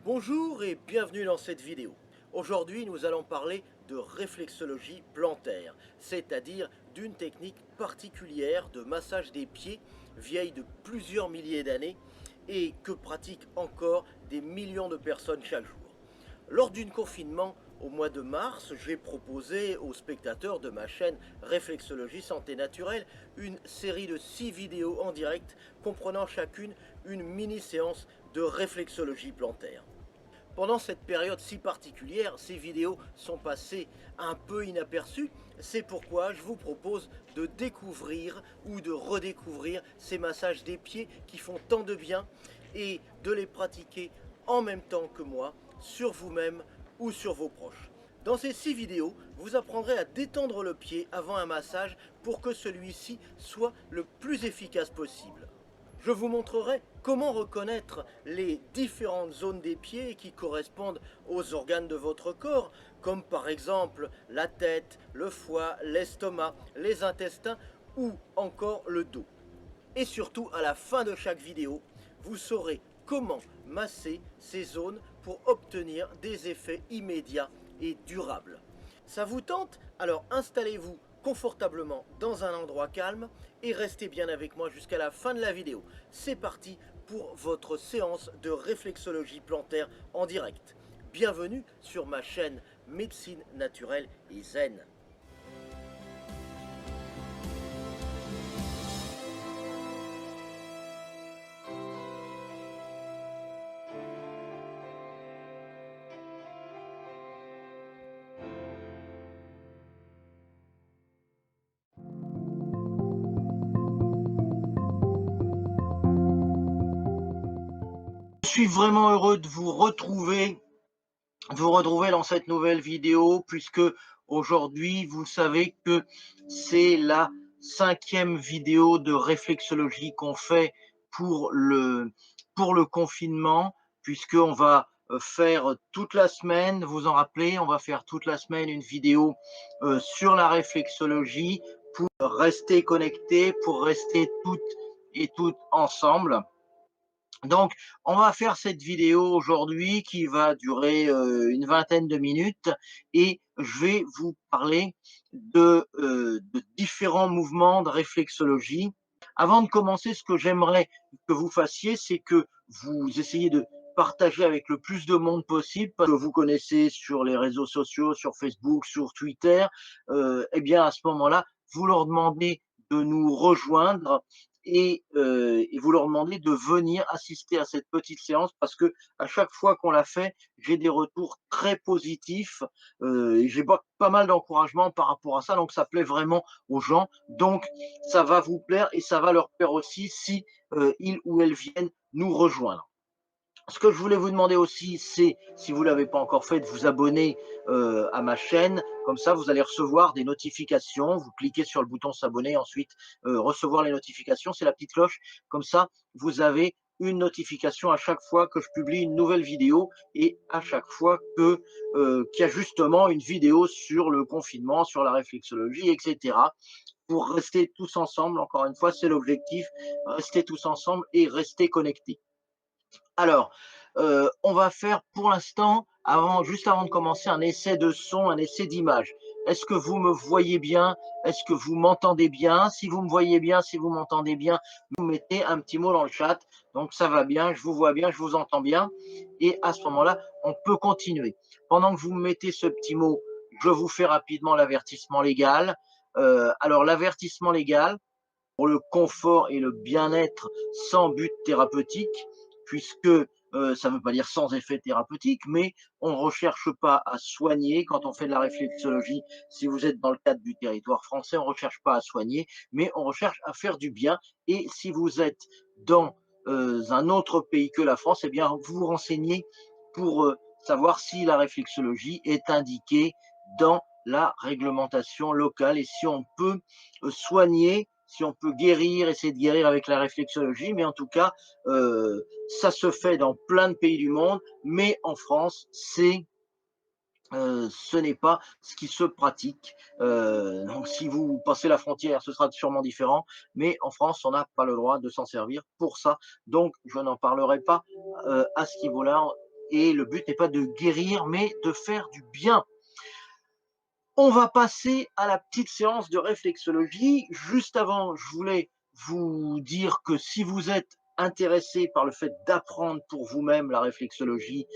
Bonjour et bienvenue dans cette vidéo. Aujourd'hui, nous allons parler de réflexologie plantaire, c'est-à-dire d'une technique particulière de massage des pieds vieille de plusieurs milliers d'années et que pratiquent encore des millions de personnes chaque jour. Lors d'un confinement au mois de mars, j'ai proposé aux spectateurs de ma chaîne Réflexologie Santé Naturelle une série de 6 vidéos en direct comprenant chacune une mini-séance de réflexologie plantaire. Pendant cette période si particulière, ces vidéos sont passées un peu inaperçues. C'est pourquoi je vous propose de découvrir ou de redécouvrir ces massages des pieds qui font tant de bien et de les pratiquer en même temps que moi sur vous-même ou sur vos proches. Dans ces 6 vidéos, vous apprendrez à détendre le pied avant un massage pour que celui-ci soit le plus efficace possible. Je vous montrerai comment reconnaître les différentes zones des pieds qui correspondent aux organes de votre corps, comme par exemple la tête, le foie, l'estomac, les intestins ou encore le dos. Et surtout, à la fin de chaque vidéo, vous saurez comment masser ces zones pour obtenir des effets immédiats et durables. Ça vous tente? Alors installez-vous confortablement dans un endroit calme et restez bien avec moi jusqu'à la fin de la vidéo. C'est parti pour votre séance de réflexologie plantaire en direct. Bienvenue sur ma chaîne Médecine naturelle et zen. Je suis vraiment heureux de vous retrouver dans cette nouvelle vidéo puisque aujourd'hui vous savez que c'est la 5e vidéo de réflexologie qu'on fait pour le confinement, puisqu'on va faire toute la semaine, vous en rappelez, on va faire toute la semaine une vidéo sur la réflexologie pour rester connectés, pour rester toutes et toutes ensemble. Donc, on va faire cette vidéo aujourd'hui qui va durer une vingtaine de minutes et je vais vous parler de différents mouvements de réflexologie. Avant de commencer, ce que j'aimerais que vous fassiez, c'est que vous essayez de partager avec le plus de monde possible, parce que vous connaissez sur les réseaux sociaux, sur Facebook, sur Twitter. Eh bien, à ce moment-là, vous leur demandez de nous rejoindre et vous leur demandez de venir assister à cette petite séance parce que à chaque fois qu'on l'a fait, j'ai des retours très positifs et j'ai pas mal d'encouragement par rapport à ça, donc ça plaît vraiment aux gens. Donc ça va vous plaire et ça va leur plaire aussi si ils ou elles viennent nous rejoindre. Ce que je voulais vous demander aussi, c'est, si vous ne l'avez pas encore fait, de vous abonner à ma chaîne. Comme ça, vous allez recevoir des notifications. Vous cliquez sur le bouton s'abonner, ensuite recevoir les notifications, c'est la petite cloche. Comme ça, vous avez une notification à chaque fois que je publie une nouvelle vidéo et à chaque fois qu'il y a justement une vidéo sur le confinement, sur la réflexologie, etc. Pour rester tous ensemble, encore une fois, c'est l'objectif, rester tous ensemble et rester connectés. Alors, on va faire pour l'instant, juste avant de commencer, un essai de son, un essai d'image. Est-ce que vous me voyez bien? Est-ce que vous m'entendez bien? Si vous me voyez bien, si vous m'entendez bien, vous mettez un petit mot dans le chat. Donc ça va bien, je vous vois bien, je vous entends bien. Et à ce moment-là, on peut continuer. Pendant que vous me mettez ce petit mot, je vous fais rapidement l'avertissement légal. Alors l'avertissement légal, pour le confort et le bien-être sans but thérapeutique, puisque ça ne veut pas dire sans effet thérapeutique, mais on ne recherche pas à soigner quand on fait de la réflexologie. Si vous êtes dans le cadre du territoire français, on ne recherche pas à soigner, mais on recherche à faire du bien. Et si vous êtes dans un autre pays que la France, eh bien, vous vous renseignez pour savoir si la réflexologie est indiquée dans la réglementation locale et si on peut soigner, si on peut guérir, essayer de guérir avec la réflexologie, mais en tout cas, ça se fait dans plein de pays du monde, mais en France, ce n'est pas ce qui se pratique. Donc, si vous passez la frontière, ce sera sûrement différent, mais en France, on n'a pas le droit de s'en servir pour ça. Donc, je n'en parlerai pas à ce niveau-là et le but n'est pas de guérir, mais de faire du bien. On va passer à la petite séance de réflexologie. Juste avant, je voulais vous dire que si vous êtes intéressé par le fait d'apprendre pour vous-même la réflexologie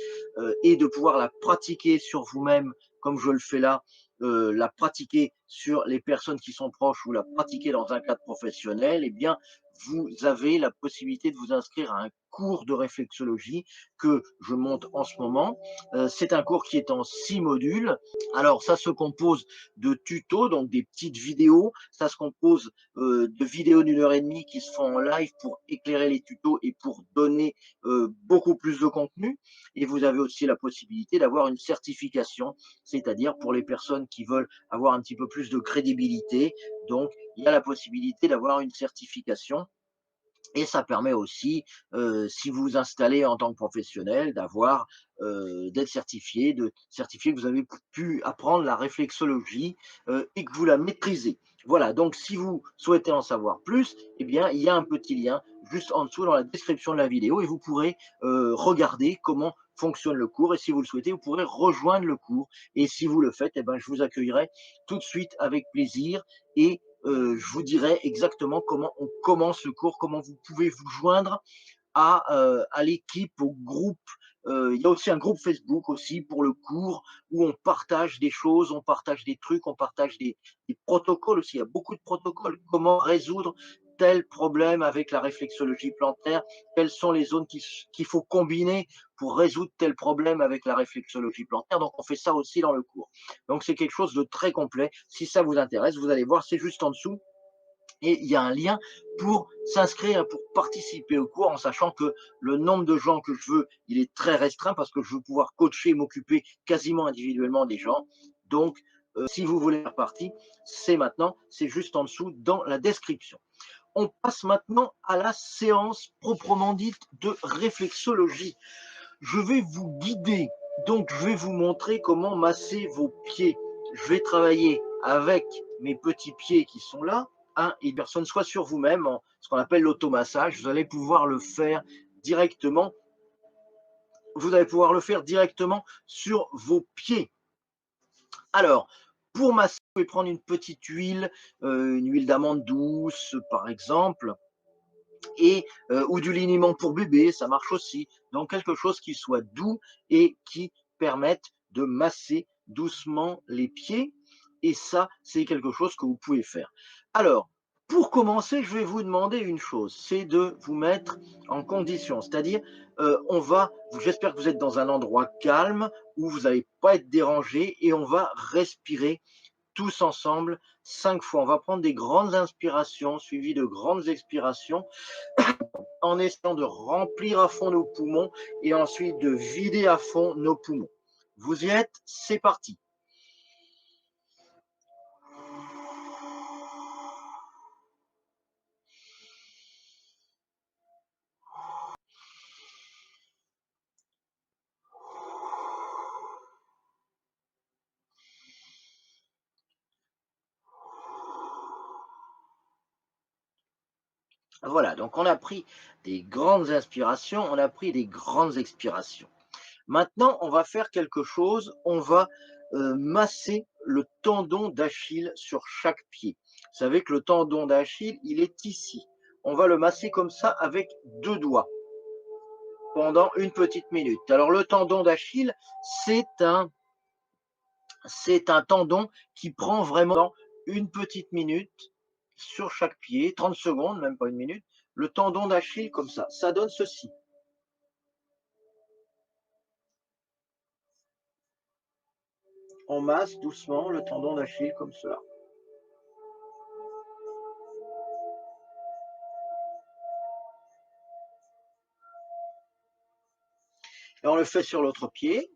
et de pouvoir la pratiquer sur vous-même, comme je le fais là, la pratiquer sur les personnes qui sont proches ou la pratiquer dans un cadre professionnel, eh bien, vous avez la possibilité de vous inscrire à un cours de réflexologie que je monte en ce moment. C'est un cours qui est en 6 modules. Alors, ça se compose de tutos, donc des petites vidéos. Ça se compose de vidéos d'1 h 30 qui se font en live pour éclairer les tutos et pour donner beaucoup plus de contenu. Et vous avez aussi la possibilité d'avoir une certification, c'est-à-dire pour les personnes qui veulent avoir un petit peu plus de crédibilité. Donc, il y a la possibilité d'avoir une certification. Et ça permet aussi, si vous vous installez en tant que professionnel, d'avoir, d'être certifié, de certifier que vous avez pu apprendre la réflexologie, et que vous la maîtrisez. Voilà, donc si vous souhaitez en savoir plus, eh bien, il y a un petit lien juste en dessous dans la description de la vidéo et vous pourrez, regarder comment fonctionne le cours et si vous le souhaitez, vous pourrez rejoindre le cours et si vous le faites, eh ben, je vous accueillerai tout de suite avec plaisir et je vous dirai exactement comment on commence le cours, comment vous pouvez vous joindre à l'équipe, au groupe. Il y a aussi un groupe Facebook aussi pour le cours où on partage des choses, on partage des trucs, on partage des protocoles aussi. Il y a beaucoup de protocoles. Comment résoudre tel problème avec la réflexologie plantaire? Quelles sont les zones qu'il faut combiner pour résoudre tel problème avec la réflexologie plantaire? Donc, on fait ça aussi dans le cours. Donc, c'est quelque chose de très complet. Si ça vous intéresse, vous allez voir, c'est juste en dessous et il y a un lien pour s'inscrire, pour participer au cours, en sachant que le nombre de gens que je veux, il est très restreint parce que je veux pouvoir coacher, m'occuper quasiment individuellement des gens. Donc, si vous voulez faire partie, c'est maintenant, c'est juste en dessous dans la description. On passe maintenant à la séance proprement dite de réflexologie. Je vais vous guider, donc je vais vous montrer comment masser vos pieds. Je vais travailler avec mes petits pieds qui sont là, et personne, soit sur vous-même, en ce qu'on appelle l'automassage. Vous allez pouvoir le faire directement. Vous allez pouvoir le faire directement sur vos pieds. Alors, pour masser, vous pouvez prendre une huile d'amande douce, par exemple, ou du liniment pour bébé, ça marche aussi. Donc quelque chose qui soit doux et qui permette de masser doucement les pieds. Et ça, c'est quelque chose que vous pouvez faire. Alors, pour commencer, je vais vous demander une chose, c'est de vous mettre en condition. C'est-à-dire, j'espère que vous êtes dans un endroit calme où vous n'allez pas être dérangé et on va respirer tous ensemble 5 fois. On va prendre des grandes inspirations suivies de grandes expirations en essayant de remplir à fond nos poumons et ensuite de vider à fond nos poumons. Vous y êtes? C'est parti. Voilà, donc on a pris des grandes inspirations, on a pris des grandes expirations. Maintenant, on va faire quelque chose, on va masser le tendon d'Achille sur chaque pied. Vous savez que le tendon d'Achille, il est ici. On va le masser comme ça avec 2 doigts pendant une petite minute. Alors le tendon d'Achille, c'est un, c'est un tendon qui prend vraiment une petite minute sur chaque pied, 30 secondes, même pas une minute. Le tendon d'Achille comme ça donne ceci. On masse doucement le tendon d'Achille comme cela. Et on le fait sur l'autre pied.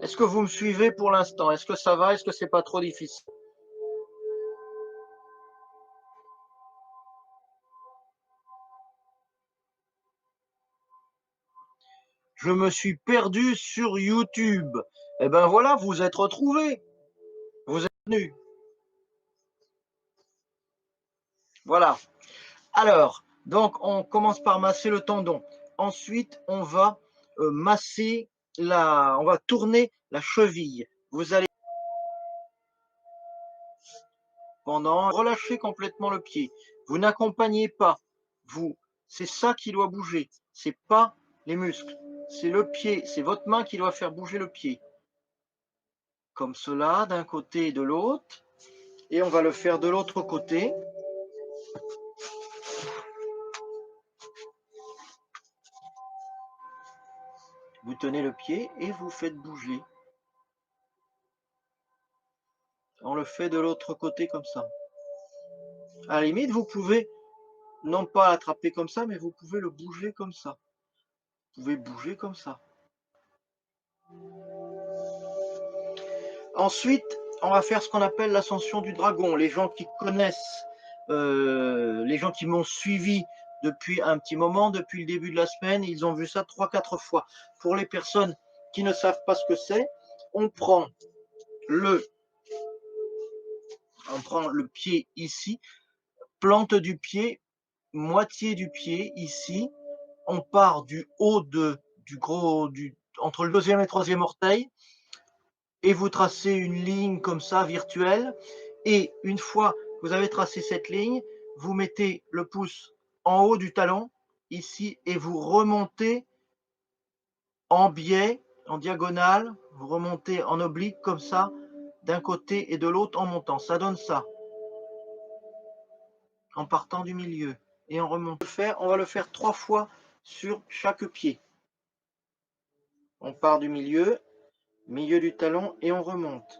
Est-ce que vous me suivez pour l'instant? Est-ce que ça va? Est-ce que c'est pas trop difficile? je me suis perdu sur YouTube. Eh ben voilà, vous êtes retrouvés. Vous êtes venus. Voilà. Alors, donc on commence par masser le tendon. Ensuite, on va masser on va tourner la cheville. Vous allez relâcher complètement le pied. Vous n'accompagnez pas. C'est ça qui doit bouger. C'est pas les muscles. C'est le pied. C'est votre main qui doit faire bouger le pied. Comme cela, d'un côté et de l'autre. Et on va le faire de l'autre côté. Vous tenez le pied et vous faites bouger. On le fait de l'autre côté comme ça. À la limite, vous pouvez non pas l'attraper comme ça, mais vous pouvez le bouger comme ça. Vous pouvez bouger comme ça. Ensuite, on va faire ce qu'on appelle l'ascension du dragon. Les gens qui connaissent, les gens qui m'ont suivi depuis un petit moment, depuis le début de la semaine, ils ont vu ça 3-4 fois. Pour les personnes qui ne savent pas ce que c'est, on prend le pied ici, plante du pied, moitié du pied ici, on part du haut entre le deuxième et troisième orteil, et vous tracez une ligne comme ça, virtuelle, et une fois que vous avez tracé cette ligne, vous mettez le pouce en haut du talon, ici, et vous remontez en biais, en diagonale, vous remontez en oblique comme ça, d'un côté et de l'autre en montant. Ça donne ça, en partant du milieu et en remontant. On va le faire 3 fois sur chaque pied. On part du milieu du talon et on remonte.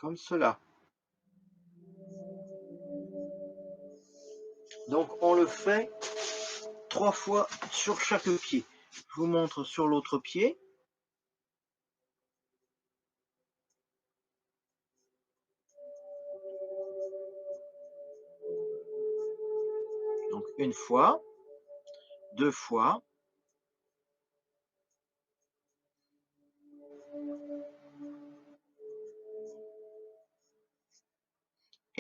Comme cela. Donc on le fait 3 fois sur chaque pied. Je vous montre sur l'autre pied. Donc une fois, 2 fois.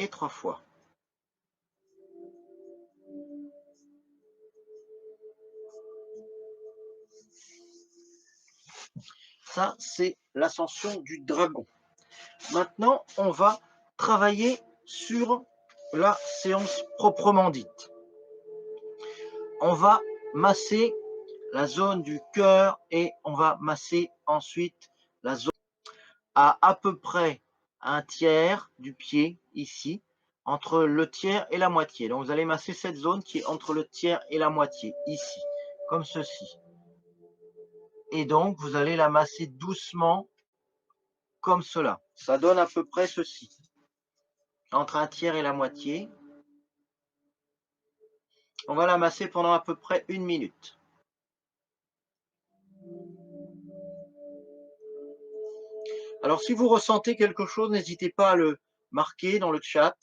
Et 3 fois. Ça, c'est l'ascension du dragon. Maintenant, on va travailler sur la séance proprement dite. On va masser la zone du cœur et on va masser ensuite la zone à peu près un tiers du pied ici, entre le tiers et la moitié. Donc vous allez masser cette zone qui est entre le tiers et la moitié, ici, comme ceci. Et donc vous allez la masser doucement, comme cela. Ça donne à peu près ceci. Entre un tiers et la moitié. On va la masser pendant à peu près 1 minute. Alors si vous ressentez quelque chose, n'hésitez pas à le marquer dans le chat.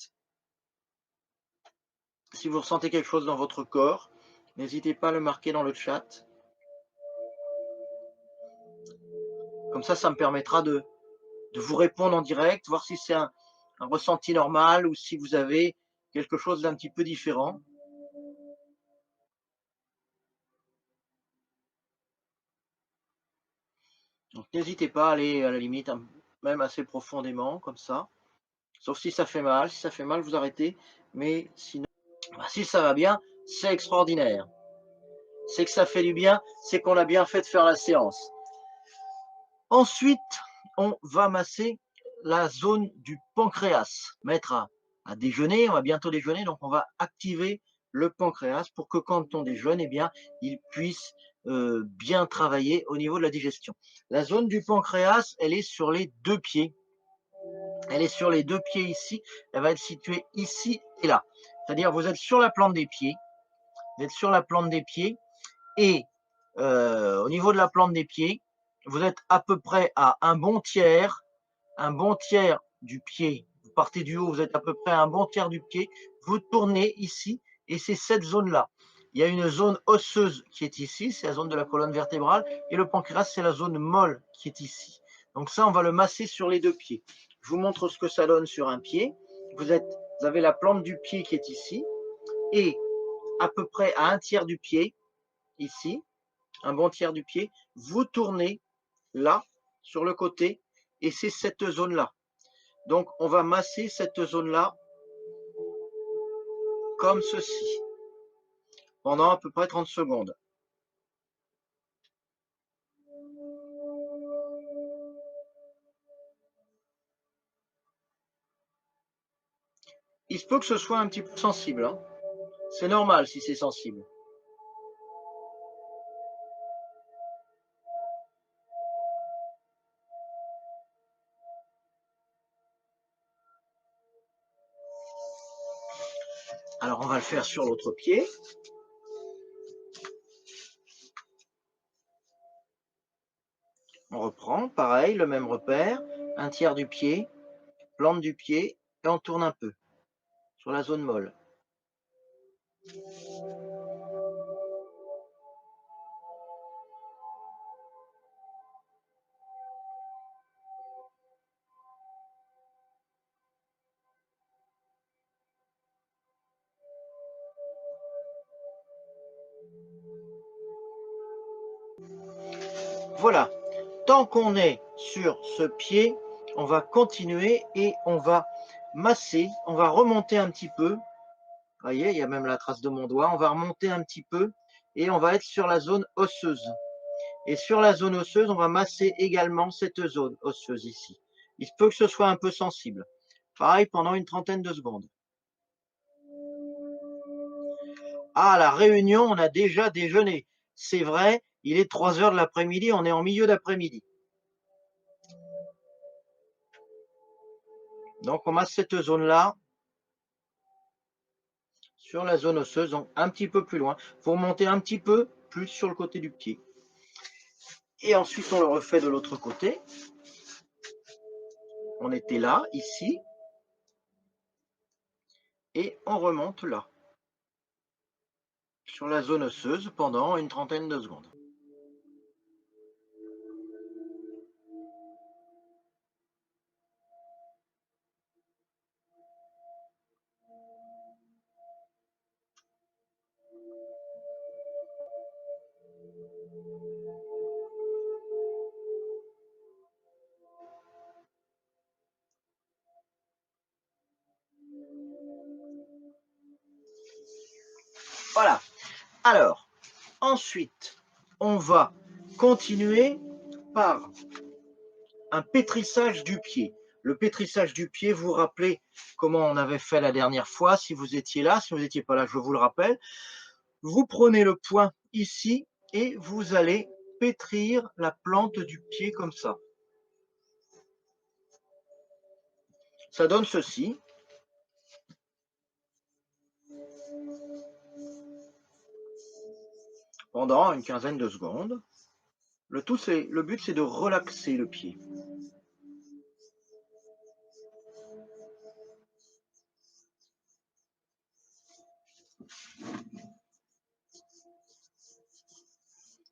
Si vous ressentez quelque chose dans votre corps, n'hésitez pas à le marquer dans le chat. Comme ça me permettra de vous répondre en direct, voir si c'est un ressenti normal ou si vous avez quelque chose d'un petit peu différent. Donc n'hésitez pas à aller à la limite même assez profondément comme ça. Sauf si ça fait mal. Si ça fait mal, vous arrêtez. Mais sinon, si ça va bien, c'est extraordinaire. C'est que ça fait du bien, c'est qu'on a bien fait de faire la séance. Ensuite, on va masser la zone du pancréas. Mettre à déjeuner, on va bientôt déjeuner, donc on va activer le pancréas pour que quand on déjeune, eh bien, il puisse bien travailler au niveau de la digestion. La zone du pancréas, elle est sur les 2 pieds. Elle est sur les deux pieds ici. Elle va être située ici et là. C'est-à-dire vous êtes sur la plante des pieds. Vous êtes sur la plante des pieds et au niveau de la plante des pieds, vous êtes à peu près à un bon tiers du pied. Vous partez du haut, vous êtes à peu près à un bon tiers du pied. Vous tournez ici et c'est cette zone-là. Il y a une zone osseuse qui est ici, c'est la zone de la colonne vertébrale, et le pancréas, c'est la zone molle qui est ici. Donc ça, on va le masser sur les deux pieds. Je vous montre ce que ça donne sur un pied. Vous avez la plante du pied qui est ici, et à peu près à un tiers du pied, ici, un bon tiers du pied, vous tournez là, sur le côté, et c'est cette zone-là. Donc, on va masser cette zone-là comme ceci, pendant à peu près 30 secondes. Il se peut que ce soit un petit peu sensible, hein. C'est normal si c'est sensible. Alors, on va le faire sur l'autre pied. On reprend, pareil, le même repère, un tiers du pied, plante du pied, et on tourne un peu sur la zone molle. Voilà. Tant qu'on est sur ce pied, on va continuer et on va masser, on va remonter un petit peu. Vous voyez, il y a même la trace de mon doigt. On va remonter un petit peu et on va être sur la zone osseuse. Et sur la zone osseuse, on va masser également cette zone osseuse ici. Il se peut que ce soit un peu sensible. Pareil pendant une trentaine de secondes. Ah, la réunion, on a déjà déjeuné. C'est vrai, il est 3 heures de l'après-midi, on est en milieu d'après-midi. Donc on masse cette zone-là sur la zone osseuse, donc un petit peu plus loin. Il faut remonter un petit peu plus sur le côté du pied. Et ensuite, on le refait de l'autre côté. On était là, ici, et on remonte là, sur la zone osseuse pendant une trentaine de secondes. Voilà. Alors, ensuite, on va continuer par un pétrissage du pied. Le pétrissage du pied, vous vous rappelez comment on avait fait la dernière fois, si vous étiez là, si vous n'étiez pas là, je vous le rappelle. Vous prenez le poing ici et vous allez pétrir la plante du pied comme ça. Ça donne ceci. Pendant une quinzaine de secondes. Le but, c'est de relaxer le pied.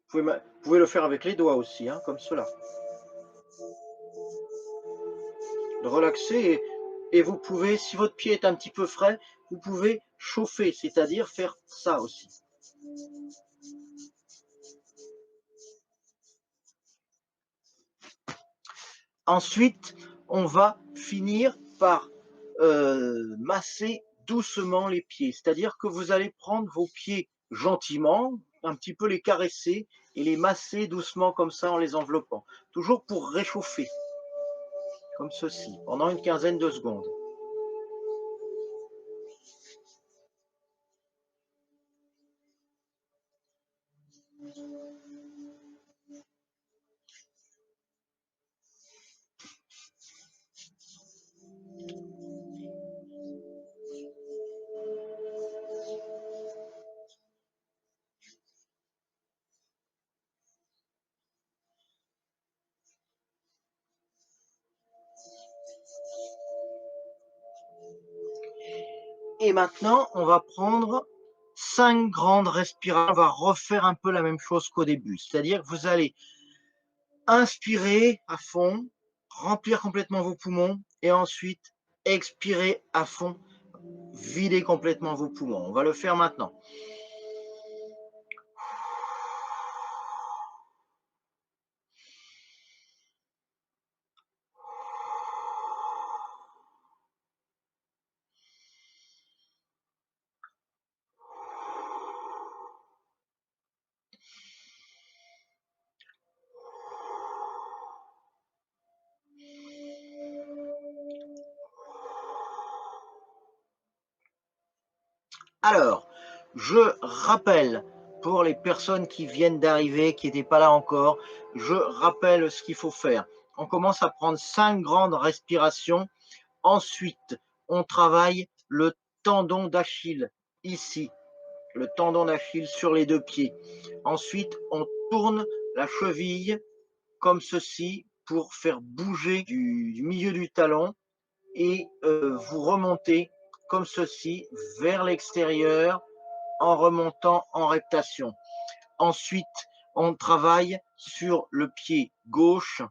Vous pouvez le faire avec les doigts aussi, hein, comme cela. De relaxer et vous pouvez, si votre pied est un petit peu frais, vous pouvez chauffer, c'est-à-dire faire ça aussi. Ensuite, on va finir par masser doucement les pieds. C'est-à-dire que vous allez prendre vos pieds gentiment, un petit peu les caresser et les masser doucement comme ça en les enveloppant. Toujours pour réchauffer, comme ceci, pendant une quinzaine de secondes. Et maintenant, on va prendre 5 grandes respirations. On va refaire un peu la même chose qu'au début. C'est-à-dire que vous allez inspirer à fond, remplir complètement vos poumons et ensuite expirer à fond, vider complètement vos poumons. On va le faire maintenant. Alors, je rappelle pour les personnes qui viennent d'arriver, qui n'étaient pas là encore, je rappelle ce qu'il faut faire. On commence à prendre 5 grandes respirations. Ensuite, on travaille le tendon d'Achille, ici, le tendon d'Achille sur les 2 pieds. Ensuite, on tourne la cheville comme ceci pour faire bouger du milieu du talon et vous remontez comme ceci vers l'extérieur en remontant en reptation. Ensuite, on travaille sur le pied gauche,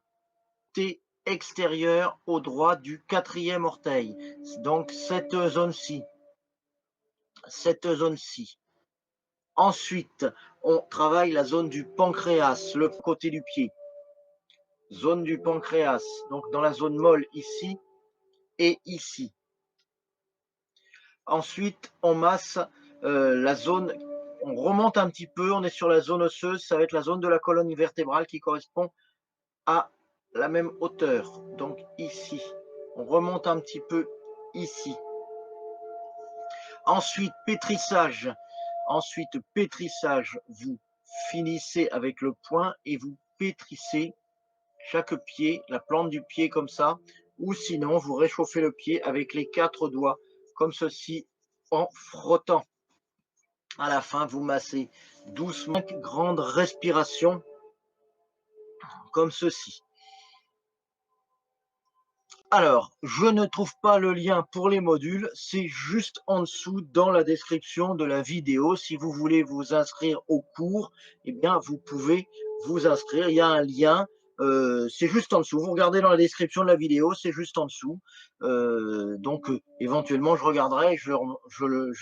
T extérieur au droit du 4e orteil. Donc cette zone-ci. Cette zone-ci. Ensuite, on travaille la zone du pancréas, le côté du pied. Zone du pancréas, donc dans la zone molle ici et ici. Ensuite, on masse la zone, on remonte un petit peu, on est sur la zone osseuse, ça va être la zone de la colonne vertébrale qui correspond à la même hauteur. Donc ici, on remonte un petit peu ici. Ensuite, pétrissage. Ensuite, pétrissage, vous finissez avec le poing et vous pétrissez chaque pied, la plante du pied comme ça, ou sinon vous réchauffez le pied avec les 4 doigts, comme ceci, en frottant. À la fin, vous massez doucement, grande respiration, comme ceci. Alors, je ne trouve pas le lien pour les modules, c'est juste en dessous dans la description de la vidéo. Si vous voulez vous inscrire au cours, eh bien, vous pouvez vous inscrire. Il y a un lien, c'est juste en dessous. Vous regardez dans la description de la vidéo, c'est juste en dessous. Donc, éventuellement, je regarderai, je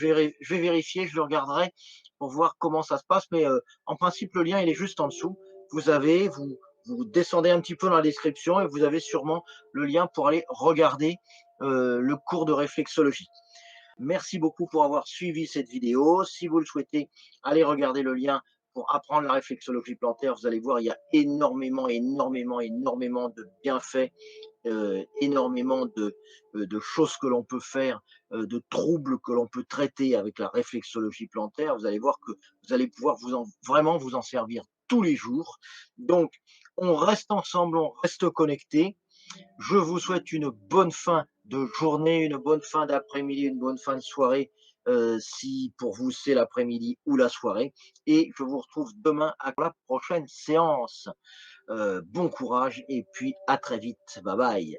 vais vérifier, je le regarderai pour voir comment ça se passe. Mais en principe, le lien, il est juste en dessous. Vous descendez un petit peu dans la description et vous avez sûrement le lien pour aller regarder le cours de réflexologie. Merci beaucoup pour avoir suivi cette vidéo. Si vous le souhaitez, allez regarder le lien pour apprendre la réflexologie plantaire. Vous allez voir, il y a énormément de bienfaits, énormément de choses que l'on peut faire, de troubles que l'on peut traiter avec la réflexologie plantaire. Vous allez voir que vous allez pouvoir vraiment vous en servir tous les jours. Donc, on reste ensemble, on reste connectés. Je vous souhaite une bonne fin de journée, une bonne fin d'après-midi, une bonne fin de soirée, si pour vous c'est l'après-midi ou la soirée. Et je vous retrouve demain à la prochaine séance. Bon courage et puis à très vite. Bye bye.